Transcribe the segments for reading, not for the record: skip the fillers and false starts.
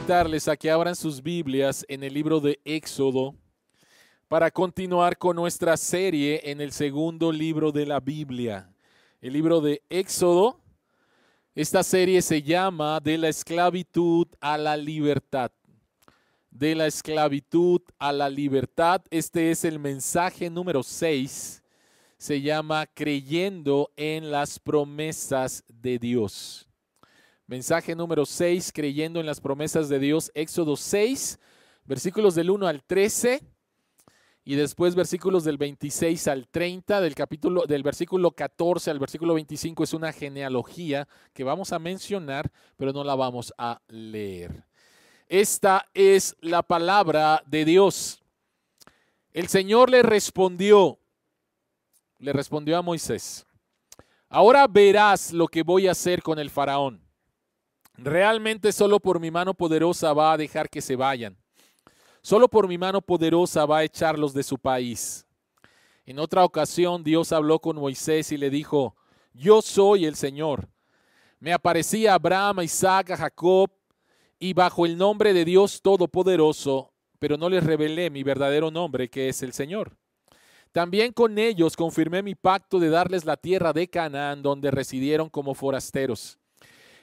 invitarles a que abran sus Biblias en el libro de Éxodo para continuar con nuestra serie en el segundo libro de la Biblia. El libro de Éxodo, esta serie se llama De la esclavitud a la libertad. De la esclavitud a la libertad. Este es el mensaje número 6. Se llama Creyendo en las promesas de Dios. Mensaje número 6, creyendo en las promesas de Dios. Éxodo 6, versículos del 1 al 13 y después versículos del 26 al 30. Del versículo 14 al versículo 25 es una genealogía que vamos a mencionar, pero no la vamos a leer. Esta es la palabra de Dios. El Señor le respondió a Moisés: ahora verás lo que voy a hacer con el faraón. Realmente solo por mi mano poderosa va a dejar que se vayan. Solo por mi mano poderosa va a echarlos de su país. En otra ocasión Dios habló con Moisés y le dijo: yo soy el Señor. Me aparecí a Abraham, a Isaac, a Jacob y bajo el nombre de Dios Todopoderoso, pero no les revelé mi verdadero nombre, que es el Señor. También con ellos confirmé mi pacto de darles la tierra de Canaán, donde residieron como forasteros.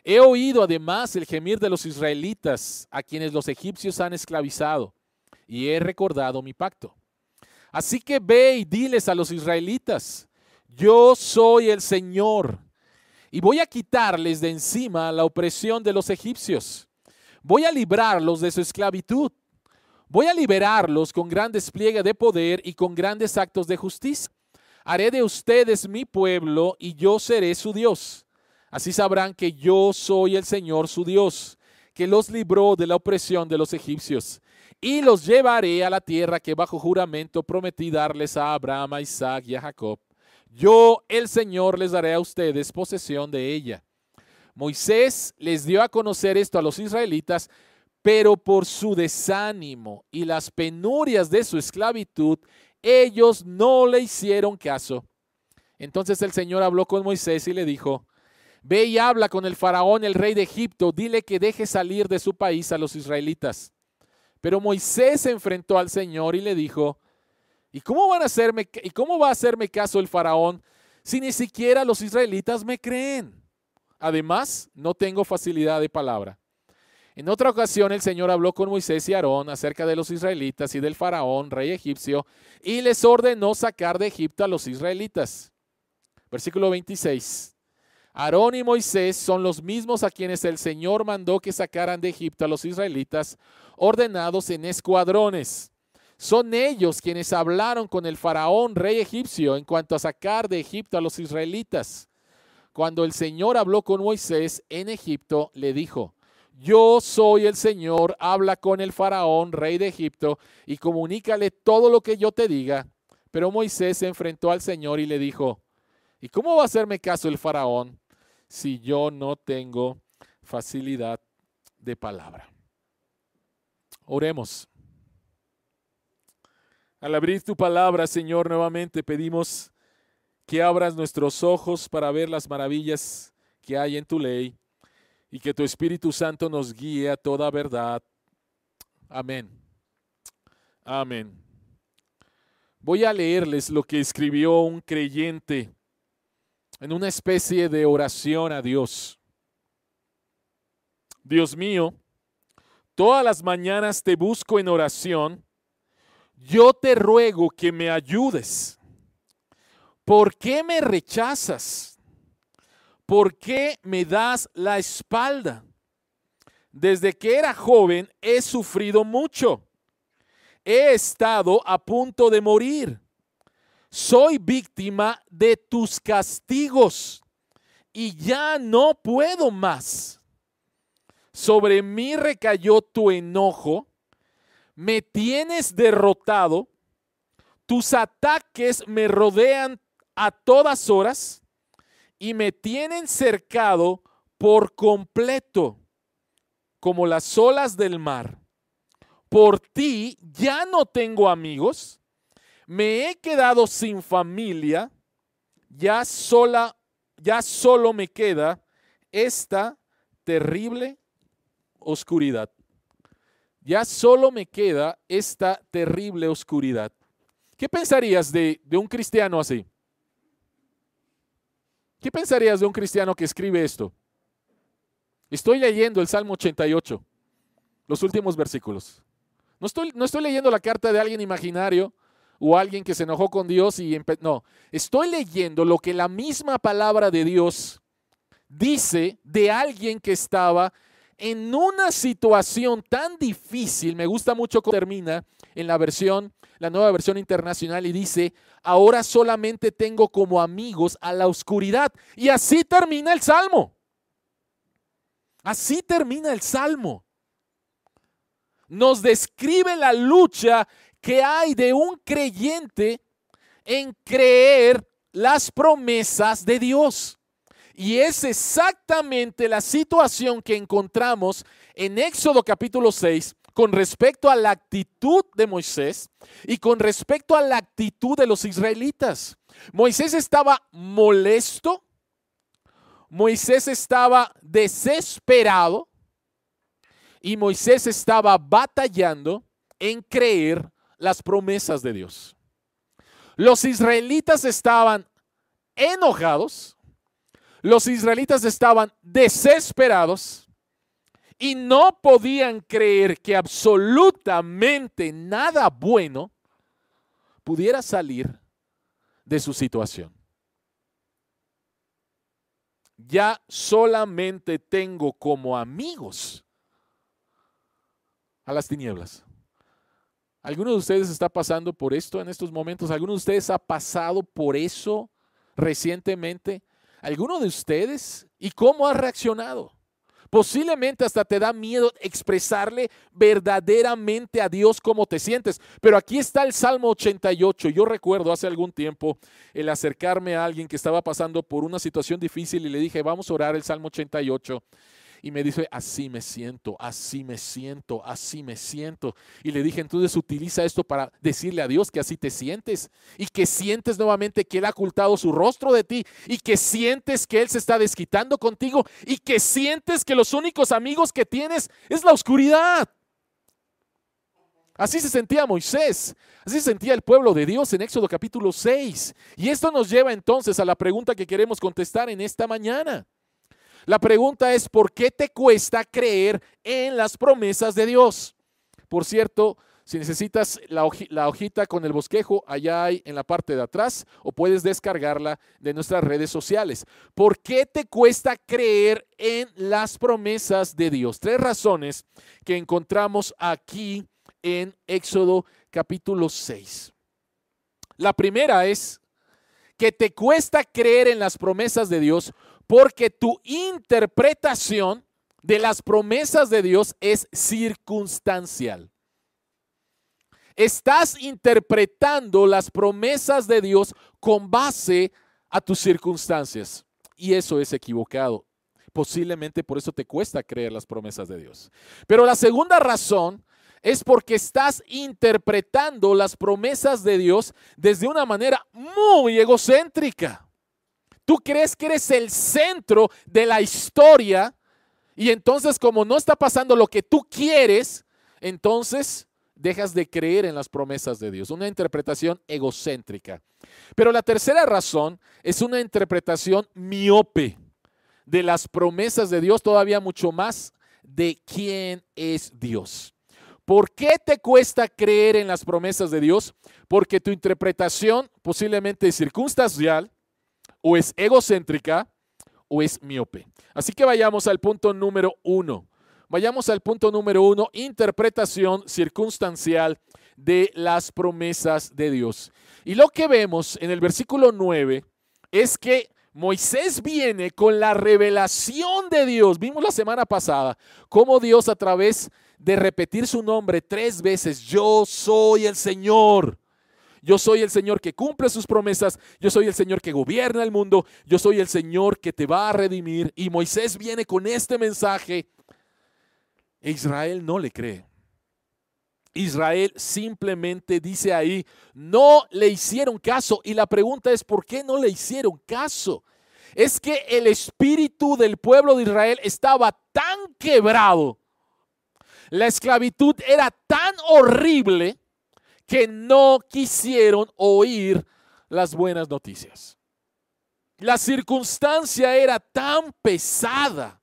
He oído además el gemir de los israelitas, a quienes los egipcios han esclavizado, y he recordado mi pacto. Así que ve y diles a los israelitas: yo soy el Señor, y voy a quitarles de encima la opresión de los egipcios. Voy a librarlos de su esclavitud. Voy a liberarlos con gran despliegue de poder y con grandes actos de justicia. Haré de ustedes mi pueblo y yo seré su Dios. Así sabrán que yo soy el Señor su Dios, que los libró de la opresión de los egipcios. Y los llevaré a la tierra que bajo juramento prometí darles a Abraham, a Isaac y a Jacob. Yo, el Señor, les daré a ustedes posesión de ella. Moisés les dio a conocer esto a los israelitas, pero por su desánimo y las penurias de su esclavitud, ellos no le hicieron caso. Entonces el Señor habló con Moisés y le dijo: ve y habla con el faraón, el rey de Egipto, dile que deje salir de su país a los israelitas. Pero Moisés se enfrentó al Señor y le dijo: ¿y cómo va a hacerme caso el faraón si ni siquiera los israelitas me creen? Además, no tengo facilidad de palabra. En otra ocasión el Señor habló con Moisés y Aarón acerca de los israelitas y del faraón, rey egipcio, y les ordenó sacar de Egipto a los israelitas. Versículo 26. Aarón y Moisés son los mismos a quienes el Señor mandó que sacaran de Egipto a los israelitas, ordenados en escuadrones. Son ellos quienes hablaron con el faraón, rey egipcio, en cuanto a sacar de Egipto a los israelitas. Cuando el Señor habló con Moisés en Egipto, le dijo: yo soy el Señor, habla con el faraón, rey de Egipto, y comunícale todo lo que yo te diga. Pero Moisés se enfrentó al Señor y le dijo: ¿y cómo va a hacerme caso el faraón si yo no tengo facilidad de palabra? Oremos. Al abrir tu palabra, Señor, nuevamente pedimos que abras nuestros ojos para ver las maravillas que hay en tu ley y que tu Espíritu Santo nos guíe a toda verdad. Amén. Amén. Voy a leerles lo que escribió un creyente en una especie de oración a Dios. Dios mío, todas las mañanas te busco en oración. Yo te ruego que me ayudes. ¿Por qué me rechazas? ¿Por qué me das la espalda? Desde que era joven he sufrido mucho. He estado a punto de morir. Soy víctima de tus castigos y ya no puedo más. Sobre mí recayó tu enojo. Me tienes derrotado. Tus ataques me rodean a todas horas y me tienen cercado por completo, como las olas del mar. Por ti ya no tengo amigos, me he quedado sin familia, ya solo me queda esta terrible oscuridad. Ya solo me queda esta terrible oscuridad. ¿Qué pensarías de un cristiano así? ¿Qué pensarías de un cristiano que escribe esto? Estoy leyendo el Salmo 88, los últimos versículos. No estoy leyendo la carta de alguien imaginario o alguien que se enojó con Dios no, estoy leyendo lo que la misma palabra de Dios dice de alguien que estaba en una situación tan difícil. Me gusta mucho cómo termina en la nueva versión internacional, y dice: ahora solamente tengo como amigos a la oscuridad. Y así termina el Salmo. Así termina el Salmo. Nos describe la lucha que hay de un creyente en creer las promesas de Dios. Y es exactamente la situación que encontramos en Éxodo capítulo 6 con respecto a la actitud de Moisés y con respecto a la actitud de los israelitas. Moisés estaba molesto, Moisés estaba desesperado y Moisés estaba batallando en creer las promesas de Dios. Los israelitas estaban enojados, los israelitas estaban desesperados y no podían creer que absolutamente nada bueno pudiera salir de su situación. Ya solamente tengo como amigos a las tinieblas. ¿Alguno de ustedes está pasando por esto en estos momentos? ¿Alguno de ustedes ha pasado por eso recientemente? ¿Alguno de ustedes? ¿Y cómo ha reaccionado? Posiblemente hasta te da miedo expresarle verdaderamente a Dios cómo te sientes. Pero aquí está el Salmo 88. Yo recuerdo hace algún tiempo el acercarme a alguien que estaba pasando por una situación difícil y le dije: vamos a orar el Salmo 88. Y me dice: así me siento, así me siento, así me siento. Y le dije: entonces utiliza esto para decirle a Dios que así te sientes y que sientes nuevamente que Él ha ocultado su rostro de ti y que sientes que Él se está desquitando contigo y que sientes que los únicos amigos que tienes es la oscuridad. Así se sentía Moisés, así se sentía el pueblo de Dios en Éxodo capítulo 6. Y esto nos lleva entonces a la pregunta que queremos contestar en esta mañana. La pregunta es: ¿por qué te cuesta creer en las promesas de Dios? Por cierto, si necesitas la hojita con el bosquejo, allá hay en la parte de atrás, o puedes descargarla de nuestras redes sociales. ¿Por qué te cuesta creer en las promesas de Dios? 3 razones que encontramos aquí en Éxodo capítulo 6. La primera es que te cuesta creer en las promesas de Dios porque tu interpretación de las promesas de Dios es circunstancial. Estás interpretando las promesas de Dios con base a tus circunstancias, y eso es equivocado. Posiblemente por eso te cuesta creer las promesas de Dios. Pero la segunda razón es porque estás interpretando las promesas de Dios desde una manera muy egocéntrica. Tú crees que eres el centro de la historia y entonces, como no está pasando lo que tú quieres, entonces dejas de creer en las promesas de Dios. Una interpretación egocéntrica. Pero la tercera razón es una interpretación miope de las promesas de Dios, todavía mucho más de quién es Dios. ¿Por qué te cuesta creer en las promesas de Dios? Porque tu interpretación posiblemente es circunstancial, o es egocéntrica, o es miope. Así que vayamos al punto número 1. Vayamos al punto número 1, interpretación circunstancial de las promesas de Dios. Y lo que vemos en el versículo 9 es que Moisés viene con la revelación de Dios. Vimos la semana pasada cómo Dios, a través de repetir su nombre 3 veces: yo soy el Señor. Yo soy el Señor que cumple sus promesas. Yo soy el Señor que gobierna el mundo. Yo soy el Señor que te va a redimir. Y Moisés viene con este mensaje. E Israel no le cree. Israel simplemente dice ahí, no le hicieron caso. Y la pregunta es: ¿por qué no le hicieron caso? Es que el espíritu del pueblo de Israel estaba tan quebrado. La esclavitud era tan horrible que no quisieron oír las buenas noticias. La circunstancia era tan pesada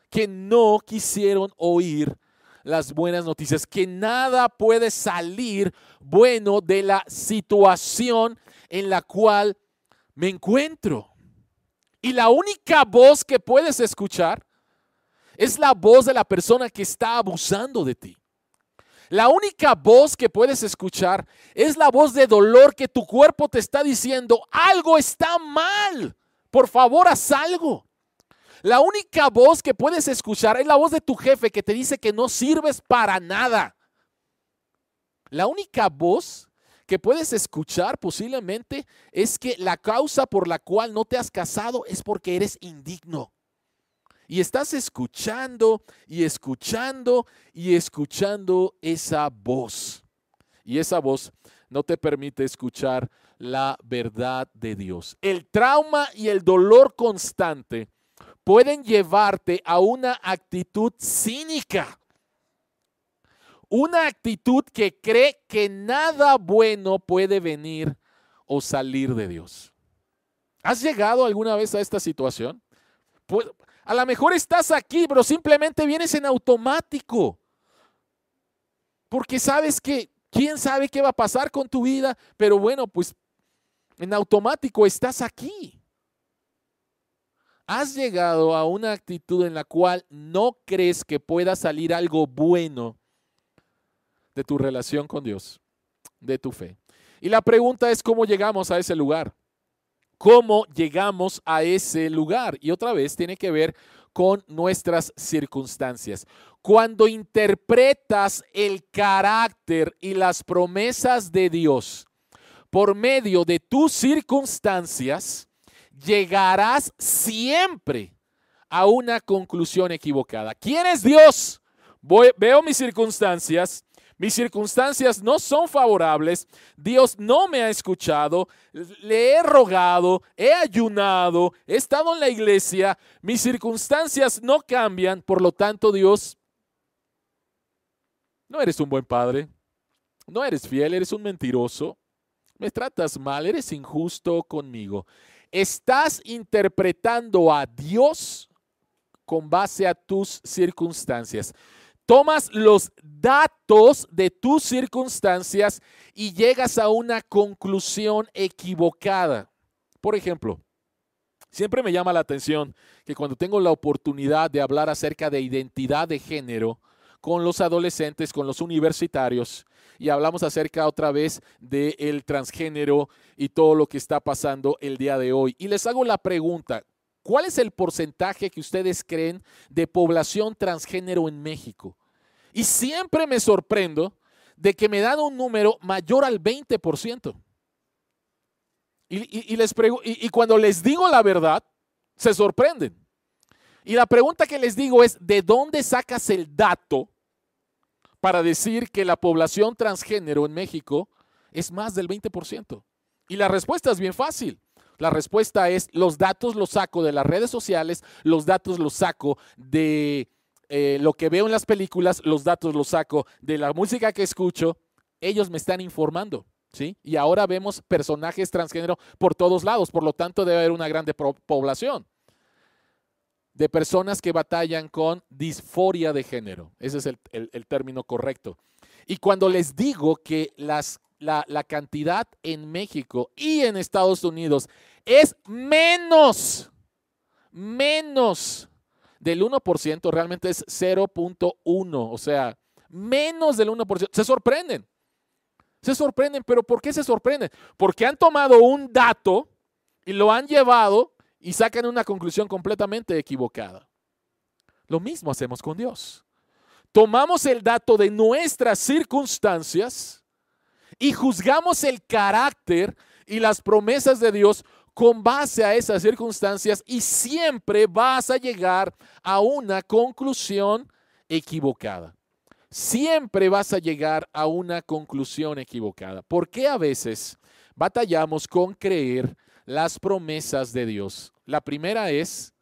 que no quisieron oír las buenas noticias, que nada puede salir bueno de la situación en la cual me encuentro. Y la única voz que puedes escuchar es la voz de la persona que está abusando de ti. La única voz que puedes escuchar es la voz de dolor que tu cuerpo te está diciendo, algo está mal, por favor haz algo. La única voz que puedes escuchar es la voz de tu jefe que te dice que no sirves para nada. La única voz que puedes escuchar posiblemente es que la causa por la cual no te has casado es porque eres indigno. Y estás escuchando y escuchando y escuchando esa voz. Y esa voz no te permite escuchar la verdad de Dios. El trauma y el dolor constante pueden llevarte a una actitud cínica. Una actitud que cree que nada bueno puede venir o salir de Dios. ¿Has llegado alguna vez a esta situación? Pues, a lo mejor estás aquí, pero simplemente vienes en automático. Porque sabes que, quién sabe qué va a pasar con tu vida, pero bueno, pues en automático estás aquí. Has llegado a una actitud en la cual no crees que pueda salir algo bueno de tu relación con Dios, de tu fe. Y la pregunta es, ¿cómo llegamos a ese lugar? ¿Cómo llegamos a ese lugar? Y otra vez tiene que ver con nuestras circunstancias. Cuando interpretas el carácter y las promesas de Dios por medio de tus circunstancias, llegarás siempre a una conclusión equivocada. ¿Quién es Dios? Veo mis circunstancias. Mis circunstancias no son favorables, Dios no me ha escuchado, le he rogado, he ayunado, he estado en la iglesia, mis circunstancias no cambian, por lo tanto Dios, no eres un buen padre, no eres fiel, eres un mentiroso, me tratas mal, eres injusto conmigo. Estás interpretando a Dios con base a tus circunstancias. Tomas los datos de tus circunstancias y llegas a una conclusión equivocada. Por ejemplo, siempre me llama la atención que cuando tengo la oportunidad de hablar acerca de identidad de género con los adolescentes, con los universitarios, y hablamos acerca otra vez del transgénero y todo lo que está pasando el día de hoy. Y les hago la pregunta, ¿cuál es el porcentaje que ustedes creen de población transgénero en México? Y siempre me sorprendo de que me dan un número mayor al 20%. Y cuando les digo la verdad, se sorprenden. Y la pregunta que les digo es, ¿de dónde sacas el dato para decir que la población transgénero en México es más del 20%? Y la respuesta es bien fácil. La respuesta es, los datos los saco de las redes sociales, los datos los saco de lo que veo en las películas, los datos los saco de la música que escucho. Ellos me están informando, ¿sí? Y ahora vemos personajes transgénero por todos lados, por lo tanto debe haber una grande población de personas que batallan con disforia de género. Ese es el término correcto. Y cuando les digo que la cantidad en México y en Estados Unidos es menos del 1%, realmente es 0.1, o sea, menos del 1%. Se sorprenden, pero ¿por qué se sorprenden? Porque han tomado un dato y lo han llevado y sacan una conclusión completamente equivocada. Lo mismo hacemos con Dios. Tomamos el dato de nuestras circunstancias y juzgamos el carácter y las promesas de Dios con base a esas circunstancias y siempre vas a llegar a una conclusión equivocada. Siempre vas a llegar a una conclusión equivocada. ¿Por qué a veces batallamos con creer las promesas de Dios? La primera es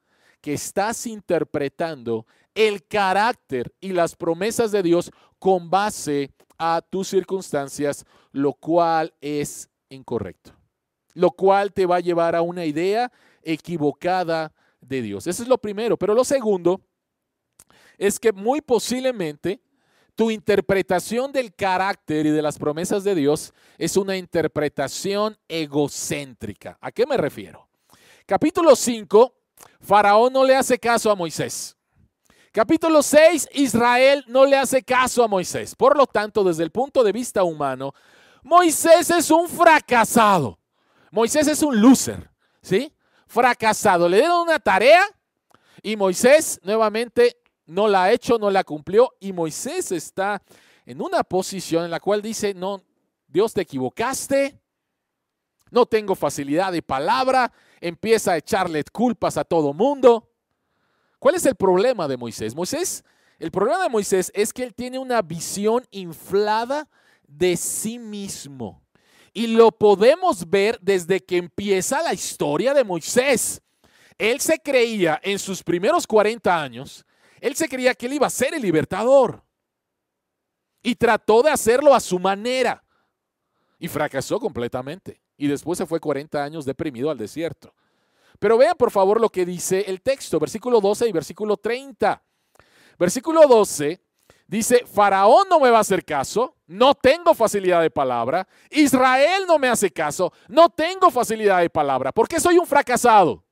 que estás interpretando el carácter y las promesas de Dios con base a tus circunstancias, lo cual es incorrecto, lo cual te va a llevar a una idea equivocada de Dios. Eso es lo primero. Pero lo segundo es que muy posiblemente tu interpretación del carácter y de las promesas de Dios es una interpretación egocéntrica. ¿A qué me refiero? Capítulo 5, Faraón no le hace caso a Moisés. Capítulo 6, Israel no le hace caso a Moisés. Por lo tanto, desde el punto de vista humano, Moisés es un fracasado. Moisés es un loser, ¿sí? Fracasado. Le dieron una tarea y Moisés nuevamente no la ha hecho, no la cumplió. Y Moisés está en una posición en la cual dice, no, Dios, te equivocaste. No tengo facilidad de palabra. Empieza a echarle culpas a todo mundo. ¿Cuál es el problema de Moisés? El problema de Moisés es que él tiene una visión inflada de sí mismo. Y lo podemos ver desde que empieza la historia de Moisés. Él se creía en sus primeros 40 años, él se creía que él iba a ser el libertador. Y trató de hacerlo a su manera. Y fracasó completamente. Y después se fue 40 años deprimido al desierto. Pero vean por favor lo que dice el texto, versículo 12 y versículo 30. Versículo 12 dice, Faraón no me va a hacer caso, no tengo facilidad de palabra. Israel no me hace caso, no tengo facilidad de palabra. ¿Por qué soy un fracasado?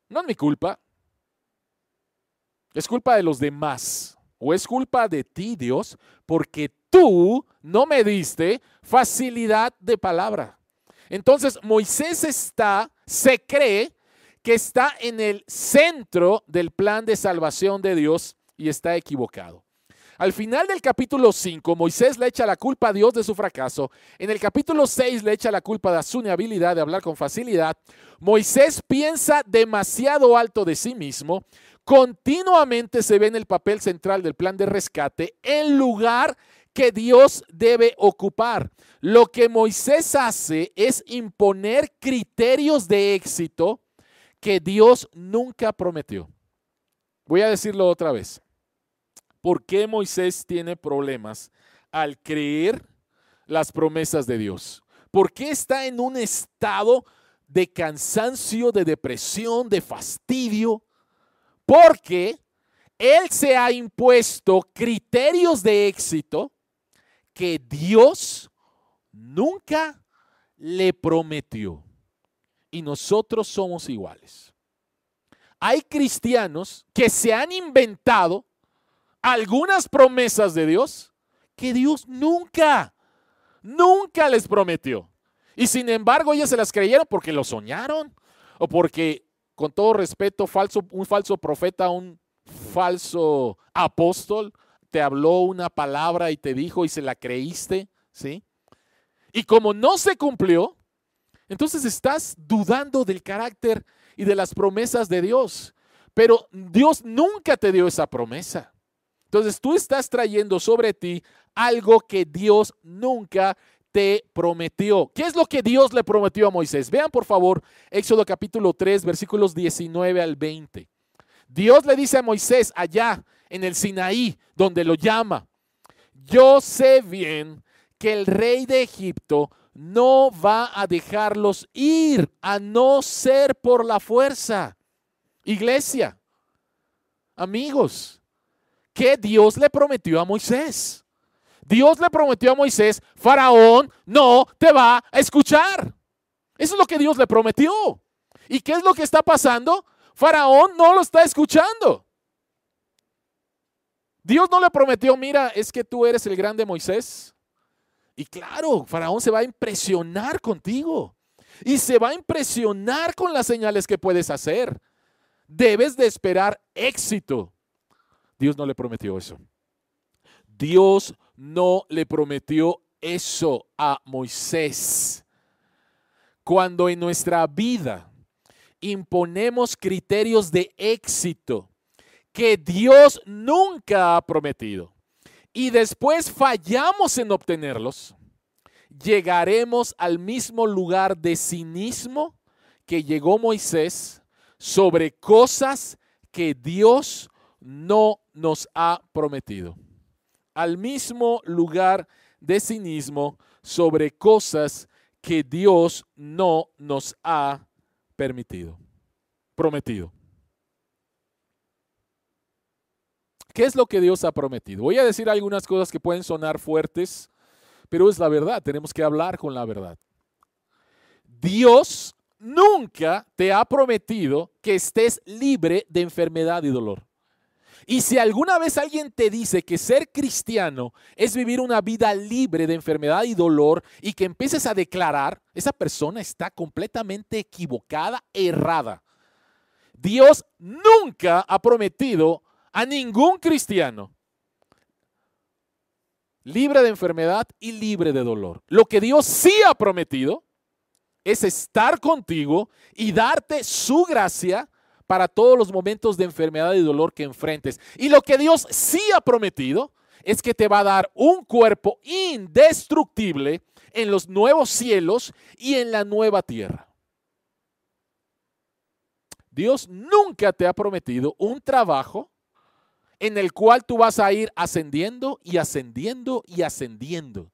No es mi culpa. Es culpa de los demás. O es culpa de ti, Dios, porque tú no me diste facilidad de palabra. Entonces Moisés se cree que está en el centro del plan de salvación de Dios y está equivocado. Al final del capítulo 5, Moisés le echa la culpa a Dios de su fracaso. En el capítulo 6 le echa la culpa de su inhabilidad de hablar con facilidad. Moisés piensa demasiado alto de sí mismo. Continuamente se ve en el papel central del plan de rescate en lugar que Dios debe ocupar. Lo que Moisés hace es imponer criterios de éxito que Dios nunca prometió. Voy a decirlo otra vez. ¿Por qué Moisés tiene problemas al creer las promesas de Dios? ¿Por qué está en un estado de cansancio, de depresión, de fastidio? Porque él se ha impuesto criterios de éxito que Dios nunca le prometió. Y nosotros somos iguales. Hay cristianos que se han inventado algunas promesas de Dios que Dios nunca les prometió. Y sin embargo ellos se las creyeron porque lo soñaron o porque, con todo respeto, un falso profeta, un falso apóstol te habló una palabra y te dijo y se la creíste, ¿sí? Y como no se cumplió, entonces estás dudando del carácter y de las promesas de Dios. Pero Dios nunca te dio esa promesa. Entonces tú estás trayendo sobre ti algo que Dios nunca te prometió. ¿Qué es lo que Dios le prometió a Moisés? Vean por favor Éxodo capítulo 3, versículos 19 al 20. Dios le dice a Moisés allá en el Sinaí, donde lo llama, yo sé bien que el rey de Egipto no va a dejarlos ir a no ser por la fuerza. Iglesia, amigos, ¿qué Dios le prometió a Moisés? Dios le prometió a Moisés, Faraón no te va a escuchar. Eso es lo que Dios le prometió. ¿Y qué es lo que está pasando? Faraón no lo está escuchando. Dios no le prometió, mira, es que tú eres el grande Moisés. Y claro, Faraón se va a impresionar contigo. Y se va a impresionar con las señales que puedes hacer. Debes de esperar éxito. Dios no le prometió eso. Dios no le prometió eso a Moisés. Cuando en nuestra vida imponemos criterios de éxito que Dios nunca ha prometido y después fallamos en obtenerlos, llegaremos al mismo lugar de cinismo que llegó Moisés, sobre cosas que Dios no nos ha prometido. Al mismo lugar de cinismo sobre cosas que Dios no nos ha prometido. ¿Qué es lo que Dios ha prometido? Voy a decir algunas cosas que pueden sonar fuertes, pero es la verdad, tenemos que hablar con la verdad. Dios nunca te ha prometido que estés libre de enfermedad y dolor. Y si alguna vez alguien te dice que ser cristiano es vivir una vida libre de enfermedad y dolor y que empieces a declarar, esa persona está completamente equivocada, errada. Dios nunca ha prometido a ningún cristiano libre de enfermedad y libre de dolor. Lo que Dios sí ha prometido es estar contigo y darte su gracia para todos los momentos de enfermedad y dolor que enfrentes. Y lo que Dios sí ha prometido es que te va a dar un cuerpo indestructible en los nuevos cielos y en la nueva tierra. Dios nunca te ha prometido un trabajo en el cual tú vas a ir ascendiendo y ascendiendo y ascendiendo.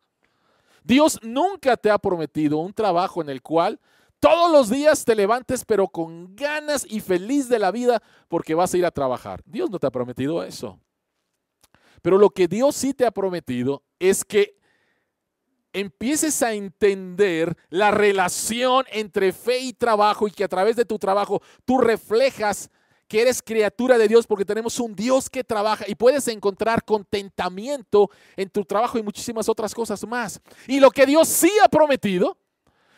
Dios nunca te ha prometido un trabajo en el cual todos los días te levantes pero con ganas y feliz de la vida porque vas a ir a trabajar. Dios no te ha prometido eso. Pero lo que Dios sí te ha prometido es que empieces a entender la relación entre fe y trabajo y que a través de tu trabajo tú reflejas que eres criatura de Dios porque tenemos un Dios que trabaja y puedes encontrar contentamiento en tu trabajo y muchísimas otras cosas más. Y lo que Dios sí ha prometido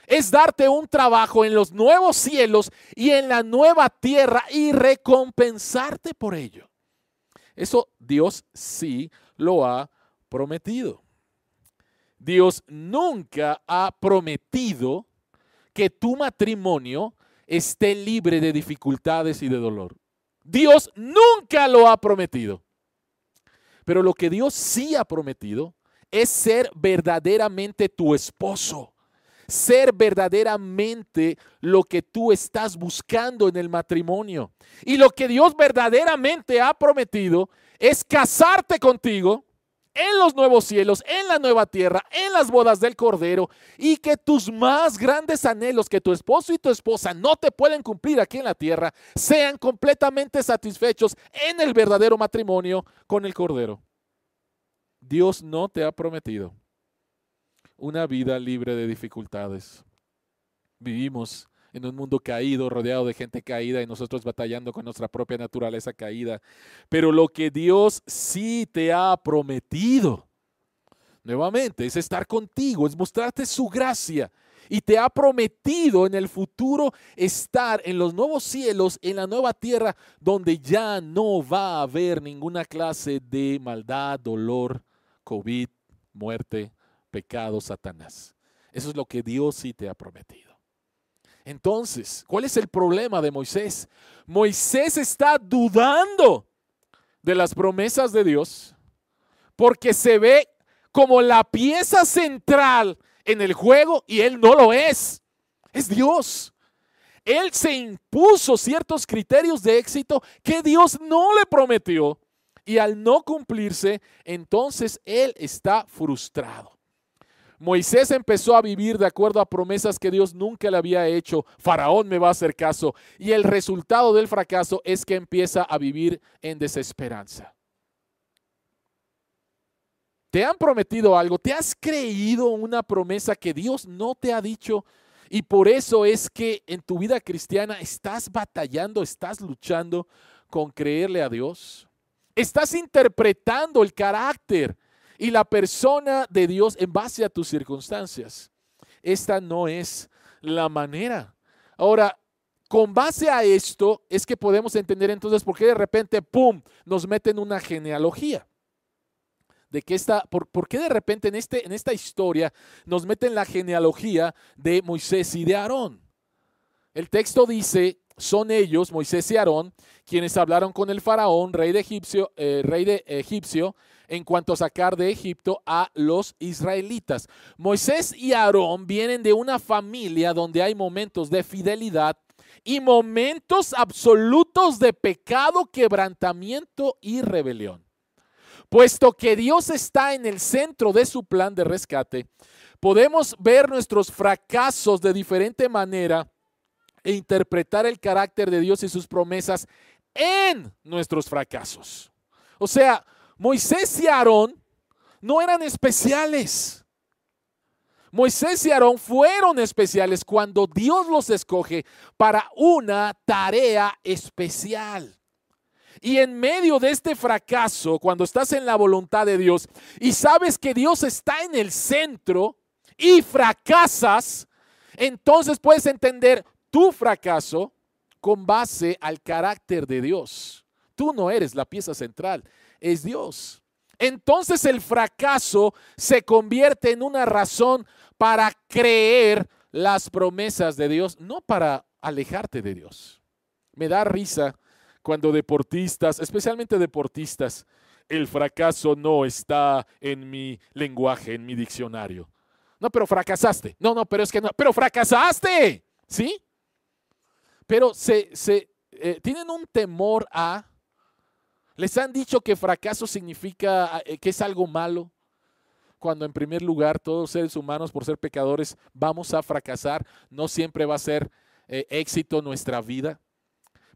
es darte un trabajo en los nuevos cielos y en la nueva tierra y recompensarte por ello. Eso Dios sí lo ha prometido. Dios nunca ha prometido que tu matrimonio esté libre de dificultades y de dolor. Dios nunca lo ha prometido. Pero lo que Dios sí ha prometido es ser verdaderamente tu esposo. Ser verdaderamente lo que tú estás buscando en el matrimonio. Y lo que Dios verdaderamente ha prometido es casarte contigo en los nuevos cielos, en la nueva tierra, en las bodas del Cordero, y que tus más grandes anhelos que tu esposo y tu esposa no te pueden cumplir aquí en la tierra, sean completamente satisfechos en el verdadero matrimonio con el Cordero. Dios no te ha prometido una vida libre de dificultades. Vivimos en un mundo caído, rodeado de gente caída y nosotros batallando con nuestra propia naturaleza caída. Pero lo que Dios sí te ha prometido, nuevamente, es estar contigo, es mostrarte su gracia. Y te ha prometido en el futuro estar en los nuevos cielos, en la nueva tierra, donde ya no va a haber ninguna clase de maldad, dolor, COVID, muerte, pecado, Satanás. Eso es lo que Dios sí te ha prometido. Entonces, ¿cuál es el problema de Moisés? Moisés está dudando de las promesas de Dios porque se ve como la pieza central en el juego y él no lo es. Es Dios. Él se impuso ciertos criterios de éxito que Dios no le prometió y al no cumplirse, entonces él está frustrado. Moisés empezó a vivir de acuerdo a promesas que Dios nunca le había hecho. Faraón me va a hacer caso. Y el resultado del fracaso es que empieza a vivir en desesperanza. ¿Te han prometido algo? ¿Te has creído una promesa que Dios no te ha dicho? Y por eso es que en tu vida cristiana estás batallando, estás luchando con creerle a Dios. Estás interpretando el carácter y la persona de Dios en base a tus circunstancias. Esta no es la manera. Ahora, con base a esto es que podemos entender entonces por qué de repente, ¡pum!, nos meten una genealogía. ¿Por qué de repente en esta historia nos meten la genealogía de Moisés y de Aarón? El texto dice, son ellos, Moisés y Aarón, quienes hablaron con el faraón, rey de Egipcio, en cuanto a sacar de Egipto a los israelitas. Moisés y Aarón vienen de una familia donde hay momentos de fidelidad y momentos absolutos de pecado, quebrantamiento y rebelión. Puesto que Dios está en el centro de su plan de rescate, podemos ver nuestros fracasos de diferente manera e interpretar el carácter de Dios y sus promesas en nuestros fracasos. O sea, Moisés y Aarón no eran especiales. Moisés y Aarón fueron especiales cuando Dios los escoge para una tarea especial. Y en medio de este fracaso, cuando estás en la voluntad de Dios y sabes que Dios está en el centro y fracasas, entonces puedes entender tu fracaso con base al carácter de Dios. Tú no eres la pieza central, es Dios. Entonces el fracaso se convierte en una razón para creer las promesas de Dios, no para alejarte de Dios. Me da risa cuando deportistas, especialmente deportistas, el fracaso no está en mi lenguaje, en mi diccionario. No, pero fracasaste. No, pero es que no, pero fracasaste, ¿sí? Pero tienen un temor a, les han dicho que fracaso significa que es algo malo, cuando en primer lugar todos los seres humanos por ser pecadores vamos a fracasar, no siempre va a ser éxito nuestra vida.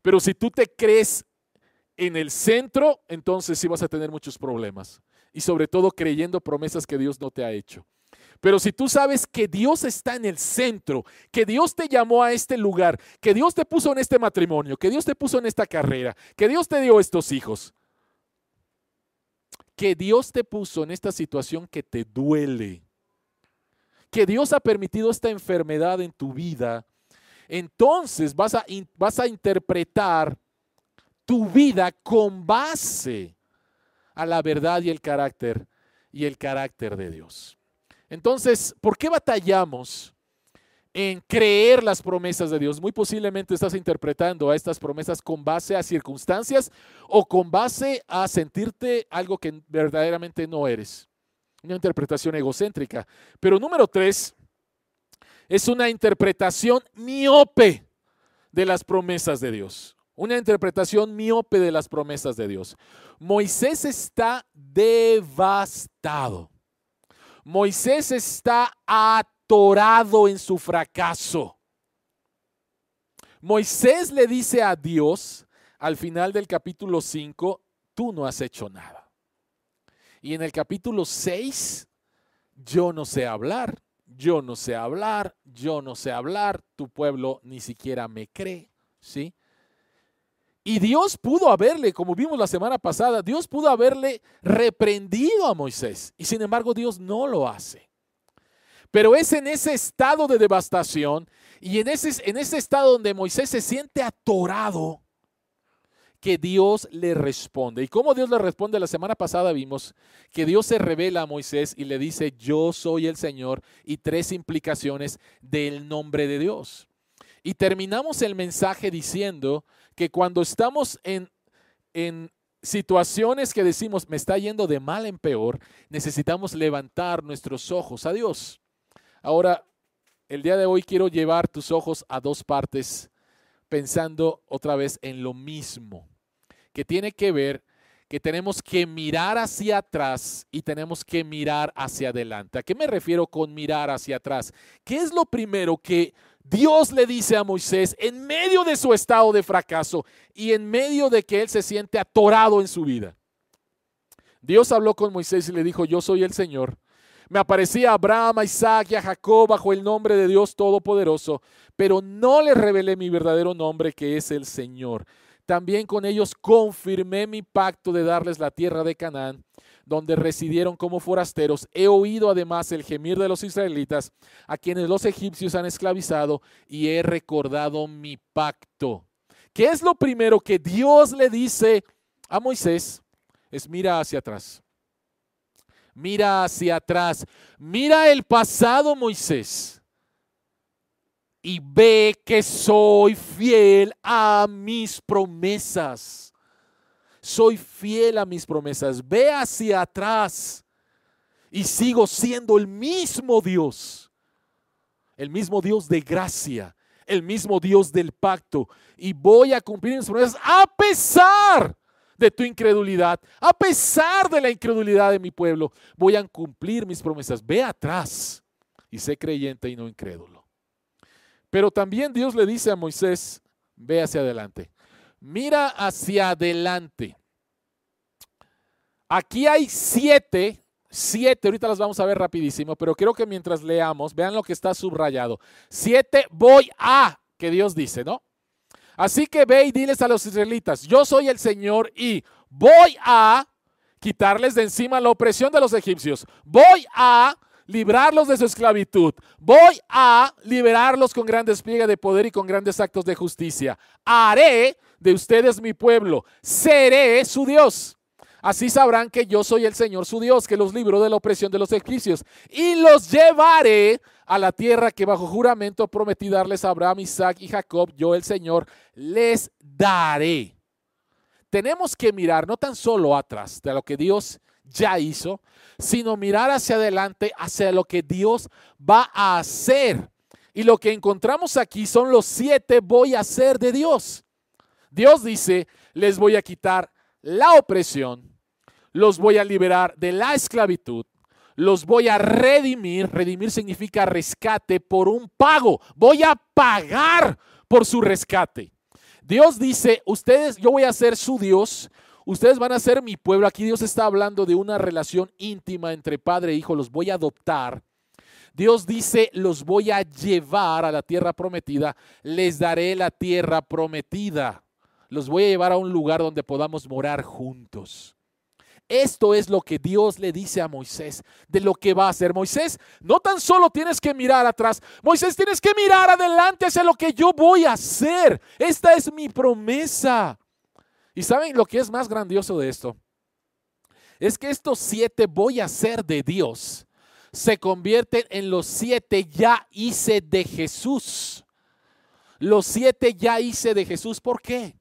Pero si tú te crees en el centro, entonces sí vas a tener muchos problemas. Y sobre todo creyendo promesas que Dios no te ha hecho. Pero si tú sabes que Dios está en el centro, que Dios te llamó a este lugar, que Dios te puso en este matrimonio, que Dios te puso en esta carrera, que Dios te dio estos hijos, que Dios te puso en esta situación que te duele, que Dios ha permitido esta enfermedad en tu vida, entonces vas a interpretar tu vida con base a la verdad y el carácter de Dios. Entonces, ¿por qué batallamos en creer las promesas de Dios? Muy posiblemente estás interpretando a estas promesas con base a circunstancias o con base a sentirte algo que verdaderamente no eres. Una interpretación egocéntrica. Pero número 3, es una interpretación miope de las promesas de Dios. Una interpretación miope de las promesas de Dios. Moisés está devastado. Moisés está atorado en su fracaso. Moisés le dice a Dios al final del capítulo 5, tú no has hecho nada. Y en el capítulo 6, yo no sé hablar, tu pueblo ni siquiera me cree, ¿sí? Y Dios pudo haberle, como vimos la semana pasada, Dios pudo haberle reprendido a Moisés. Y sin embargo, Dios no lo hace. Pero es en ese estado de devastación y en ese estado donde Moisés se siente atorado que Dios le responde. ¿Y cómo Dios le responde? La semana pasada vimos que Dios se revela a Moisés y le dice, yo soy el Señor, y 3 implicaciones del nombre de Dios. Y terminamos el mensaje diciendo que cuando estamos en situaciones que decimos, me está yendo de mal en peor, necesitamos levantar nuestros ojos a Dios. Ahora, el día de hoy quiero llevar tus ojos a 2 partes, pensando otra vez en lo mismo, que tiene que ver que tenemos que mirar hacia atrás y tenemos que mirar hacia adelante. ¿A qué me refiero con mirar hacia atrás? ¿Qué es lo primero que Dios le dice a Moisés en medio de su estado de fracaso y en medio de que él se siente atorado en su vida? Dios habló con Moisés y le dijo, yo soy el Señor. Me aparecí a Abraham, a Isaac y a Jacob bajo el nombre de Dios Todopoderoso, pero no les revelé mi verdadero nombre, que es el Señor. También con ellos confirmé mi pacto de darles la tierra de Canaán, donde residieron como forasteros. He oído además el gemir de los israelitas, a quienes los egipcios han esclavizado, y he recordado mi pacto. ¿Qué es lo primero que Dios le dice a Moisés? Es mira hacia atrás. Mira hacia atrás. Mira el pasado, Moisés. Y ve que soy fiel a mis promesas. Soy fiel a mis promesas. Ve hacia atrás y sigo siendo el mismo Dios de gracia, el mismo Dios del pacto, y voy a cumplir mis promesas a pesar de tu incredulidad, a pesar de la incredulidad de mi pueblo. Voy a cumplir mis promesas. Ve atrás y sé creyente y no incrédulo. Pero también Dios le dice a Moisés, ve hacia adelante. Mira hacia adelante. Aquí hay siete, ahorita las vamos a ver rapidísimo, pero creo que mientras leamos, vean lo que está subrayado. 7, voy a, que Dios dice, ¿no? Así que ve y diles a los israelitas, yo soy el Señor y voy a quitarles de encima la opresión de los egipcios. Voy a librarlos de su esclavitud. Voy a liberarlos con gran despliegue de poder y con grandes actos de justicia. Haré de ustedes mi pueblo. Seré su Dios. Así sabrán que yo soy el Señor su Dios, que los libró de la opresión de los egipcios. Y los llevaré a la tierra que bajo juramento prometí darles a Abraham, Isaac y Jacob. Yo el Señor les daré. Tenemos que mirar no tan solo atrás de lo que Dios ya hizo, sino mirar hacia adelante, hacia lo que Dios va a hacer. Y lo que encontramos aquí son los 7 voy a hacer de Dios. Dios dice, les voy a quitar la opresión, los voy a liberar de la esclavitud, los voy a redimir. Redimir significa rescate por un pago. Voy a pagar por su rescate. Dios dice, ustedes, yo voy a ser su Dios, ustedes van a ser mi pueblo. Aquí Dios está hablando de una relación íntima entre padre e hijo. Los voy a adoptar. Dios dice, los voy a llevar a la tierra prometida. Les daré la tierra prometida. Los voy a llevar a un lugar donde podamos morar juntos. Esto es lo que Dios le dice a Moisés de lo que va a hacer. Moisés, no tan solo tienes que mirar atrás, Moisés, tienes que mirar adelante hacia lo que yo voy a hacer. Esta es mi promesa. ¿Y saben lo que es más grandioso de esto? Es que estos 7 voy a hacer de Dios se convierten en los 7 ya hice de Jesús. Los 7 ya hice de Jesús. ¿Por qué?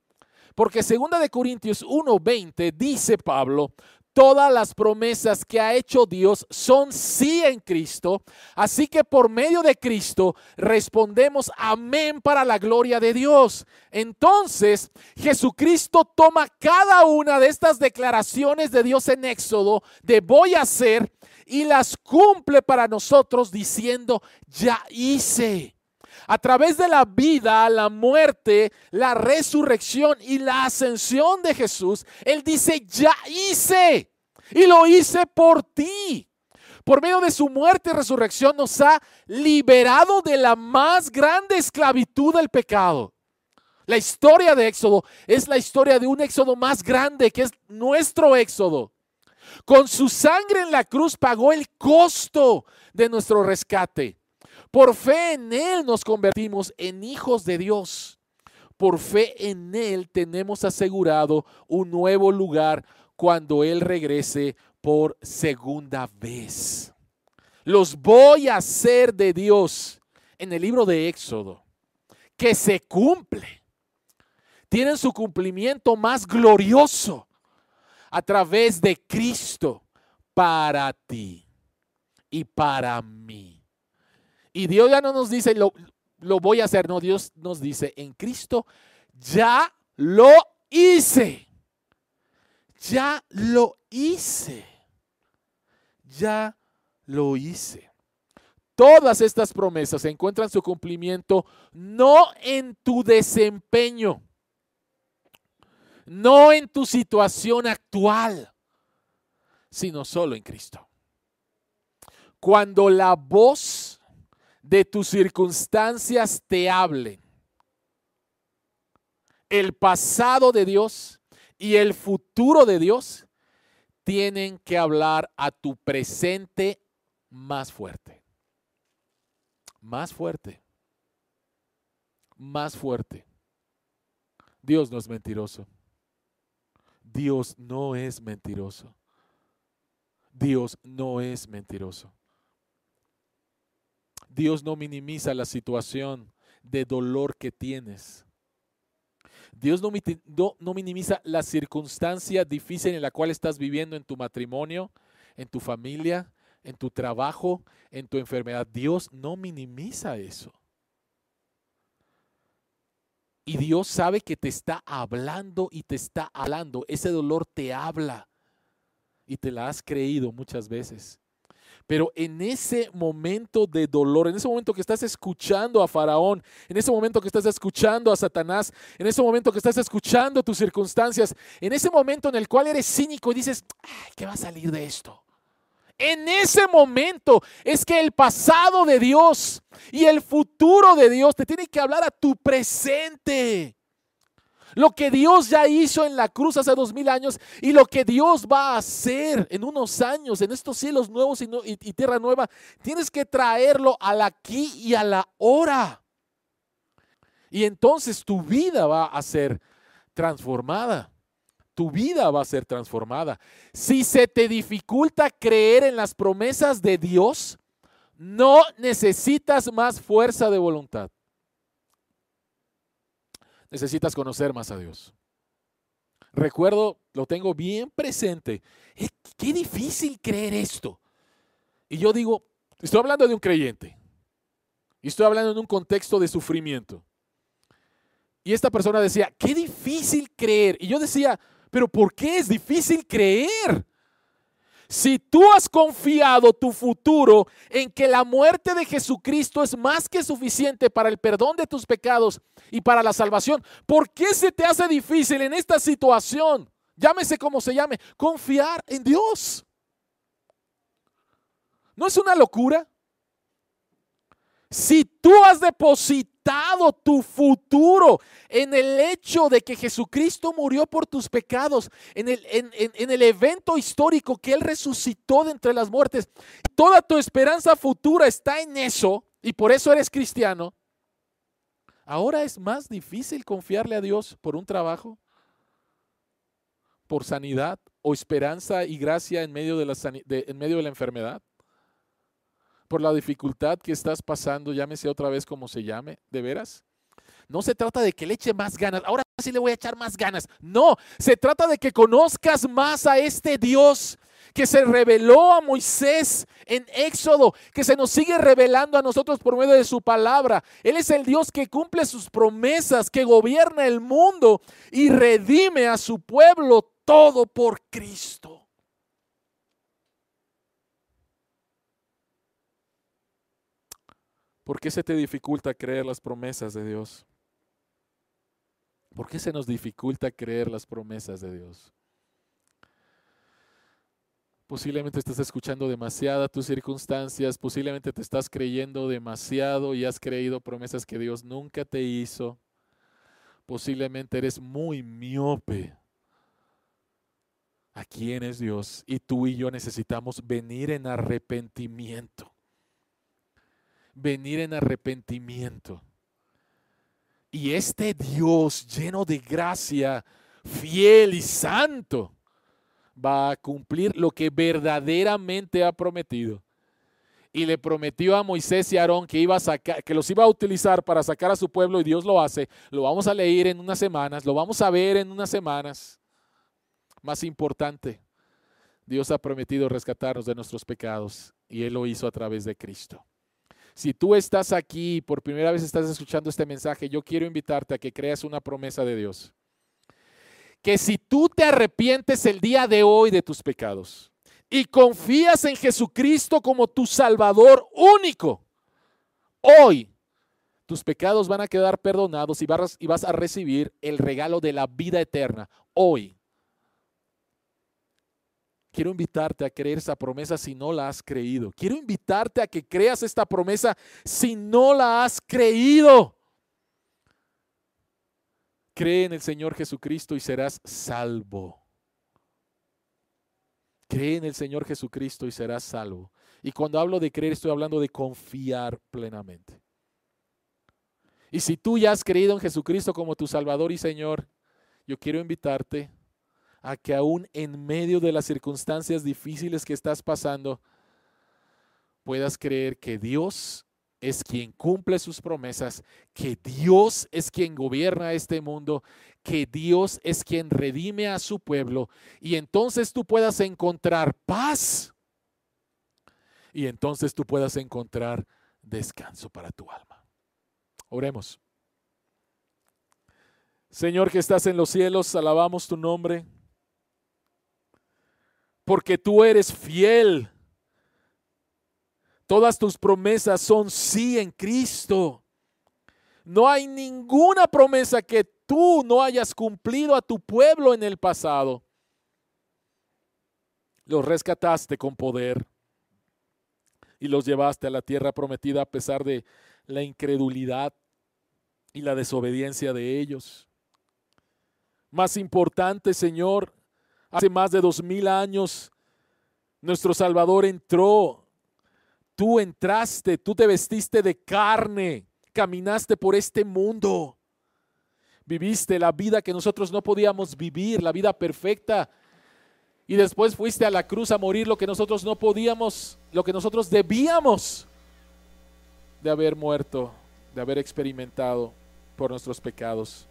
Porque 2 Corintios 1:20 dice Pablo, todas las promesas que ha hecho Dios son sí en Cristo, así que por medio de Cristo respondemos amén para la gloria de Dios. Entonces, Jesucristo toma cada una de estas declaraciones de Dios en Éxodo de voy a hacer y las cumple para nosotros diciendo ya hice. A través de la vida, la muerte, la resurrección y la ascensión de Jesús, Él dice, ya hice y lo hice por ti. Por medio de su muerte y resurrección nos ha liberado de la más grande esclavitud del pecado. La historia de Éxodo es la historia de un Éxodo más grande que es nuestro Éxodo. Con su sangre en la cruz pagó el costo de nuestro rescate. Por fe en Él nos convertimos en hijos de Dios. Por fe en Él tenemos asegurado un nuevo lugar cuando Él regrese por segunda vez. Los voy a hacer de Dios en el libro de Éxodo, que se cumple. Tienen su cumplimiento más glorioso a través de Cristo para ti y para mí. Y Dios ya no nos dice lo voy a hacer, no, Dios nos dice en Cristo ya lo hice. Ya lo hice. Ya lo hice. Todas estas promesas encuentran su cumplimiento no en tu desempeño, no en tu situación actual, sino solo en Cristo. Cuando la voz de tus circunstancias te hablen, el pasado de Dios y el futuro de Dios tienen que hablar a tu presente más fuerte. Más fuerte. Más fuerte. Dios no es mentiroso. Dios no es mentiroso. Dios no es mentiroso. Dios no minimiza la situación de dolor que tienes. Dios no minimiza la circunstancia difícil en la cual estás viviendo en tu matrimonio, en tu familia, en tu trabajo, en tu enfermedad. Dios no minimiza eso. Y Dios sabe que te está hablando y te está hablando. Ese dolor te habla y te la has creído muchas veces. Pero en ese momento de dolor, en ese momento que estás escuchando a Faraón, en ese momento que estás escuchando a Satanás, en ese momento que estás escuchando tus circunstancias, en ese momento en el cual eres cínico y dices, ay, ¿qué va a salir de esto? En ese momento es que el pasado de Dios y el futuro de Dios te tiene que hablar a tu presente. Lo que Dios ya hizo en la cruz hace 2000 años y lo que Dios va a hacer en unos años, en estos cielos nuevos y tierra nueva, tienes que traerlo al aquí y a la hora. Y entonces tu vida va a ser transformada. Tu vida va a ser transformada. Si se te dificulta creer en las promesas de Dios, no necesitas más fuerza de voluntad. Necesitas conocer más a Dios. Recuerdo, lo tengo bien presente. Qué difícil creer esto. Y yo digo, estoy hablando de un creyente. Y estoy hablando en un contexto de sufrimiento. Y esta persona decía, qué difícil creer. Y yo decía, pero ¿por qué es difícil creer? Si tú has confiado tu futuro en que la muerte de Jesucristo es más que suficiente para el perdón de tus pecados y para la salvación, ¿por qué se te hace difícil en esta situación? Llámese como se llame, confiar en Dios. ¿No es una locura? Si tú has depositado tu futuro en el hecho de que Jesucristo murió por tus pecados, en el evento histórico que Él resucitó de entre las muertes, toda tu esperanza futura está en eso y por eso eres cristiano, ahora es más difícil confiarle a Dios por un trabajo, por sanidad o esperanza y gracia en medio de la enfermedad. Por la dificultad que estás pasando, llámese otra vez como se llame, ¿de veras? No se trata de que le eche más ganas, ahora sí le voy a echar más ganas. No, se trata de que conozcas más a este Dios que se reveló a Moisés en Éxodo, que se nos sigue revelando a nosotros por medio de su palabra. Él es el Dios que cumple sus promesas, que gobierna el mundo y redime a su pueblo, todo por Cristo. ¿Por qué se te dificulta creer las promesas de Dios? ¿Por qué se nos dificulta creer las promesas de Dios? Posiblemente estás escuchando demasiado tus circunstancias, posiblemente te estás creyendo demasiado y has creído promesas que Dios nunca te hizo. Posiblemente eres muy miope. ¿A quién es Dios? Y tú y yo necesitamos venir en arrepentimiento. Venir en arrepentimiento. Y este Dios lleno de gracia, fiel y santo, va a cumplir lo que verdaderamente ha prometido. Y le prometió a Moisés y a Aarón que los iba a utilizar para sacar a su pueblo, y Dios lo hace. Lo vamos a leer en unas semanas, lo vamos a ver en unas semanas. Más importante, Dios ha prometido rescatarnos de nuestros pecados y Él lo hizo a través de Cristo. Si tú estás aquí y por primera vez estás escuchando este mensaje, yo quiero invitarte a que creas una promesa de Dios. Que si tú te arrepientes el día de hoy de tus pecados y confías en Jesucristo como tu Salvador único, hoy tus pecados van a quedar perdonados y vas a recibir el regalo de la vida eterna. Hoy. Quiero invitarte a creer esa promesa si no la has creído. Quiero invitarte a que creas esta promesa si no la has creído. Cree en el Señor Jesucristo y serás salvo. Cree en el Señor Jesucristo y serás salvo. Y cuando hablo de creer, estoy hablando de confiar plenamente. Y si tú ya has creído en Jesucristo como tu Salvador y Señor, yo quiero invitarte a que aún en medio de las circunstancias difíciles que estás pasando, puedas creer que Dios es quien cumple sus promesas, que Dios es quien gobierna este mundo, que Dios es quien redime a su pueblo, y entonces tú puedas encontrar paz, y entonces tú puedas encontrar descanso para tu alma. Oremos. Señor que estás en los cielos, alabamos tu nombre, porque tú eres fiel. Todas tus promesas son sí en Cristo. No hay ninguna promesa que tú no hayas cumplido a tu pueblo en el pasado. Los rescataste con poder y los llevaste a la tierra prometida a pesar de la incredulidad y la desobediencia de ellos. Más importante, Señor, hace más de 2000 años, nuestro Salvador entró. Tú entraste, tú te vestiste de carne, caminaste por este mundo, viviste la vida que nosotros no podíamos vivir, la vida perfecta, y después fuiste a la cruz a morir lo que nosotros no podíamos, lo que nosotros debíamos de haber muerto, de haber experimentado por nuestros pecados.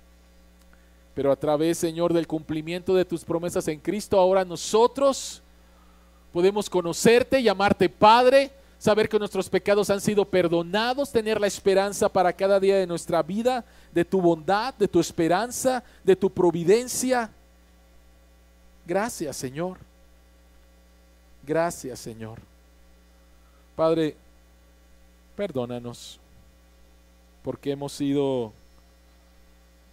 Pero a través, Señor, del cumplimiento de tus promesas en Cristo, ahora nosotros podemos conocerte, llamarte Padre, saber que nuestros pecados han sido perdonados, tener la esperanza para cada día de nuestra vida, de tu bondad, de tu esperanza, de tu providencia. Gracias, Señor. Gracias, Señor. Padre, perdónanos porque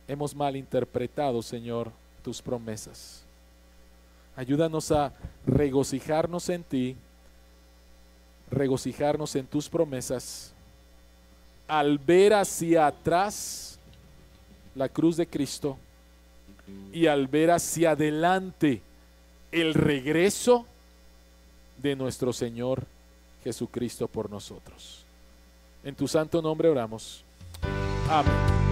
hemos malinterpretado, Señor, tus promesas. Ayúdanos a regocijarnos en ti, regocijarnos en tus promesas, al ver hacia atrás la cruz de Cristo y al ver hacia adelante el regreso de nuestro Señor Jesucristo por nosotros. En tu santo nombre oramos. Amén.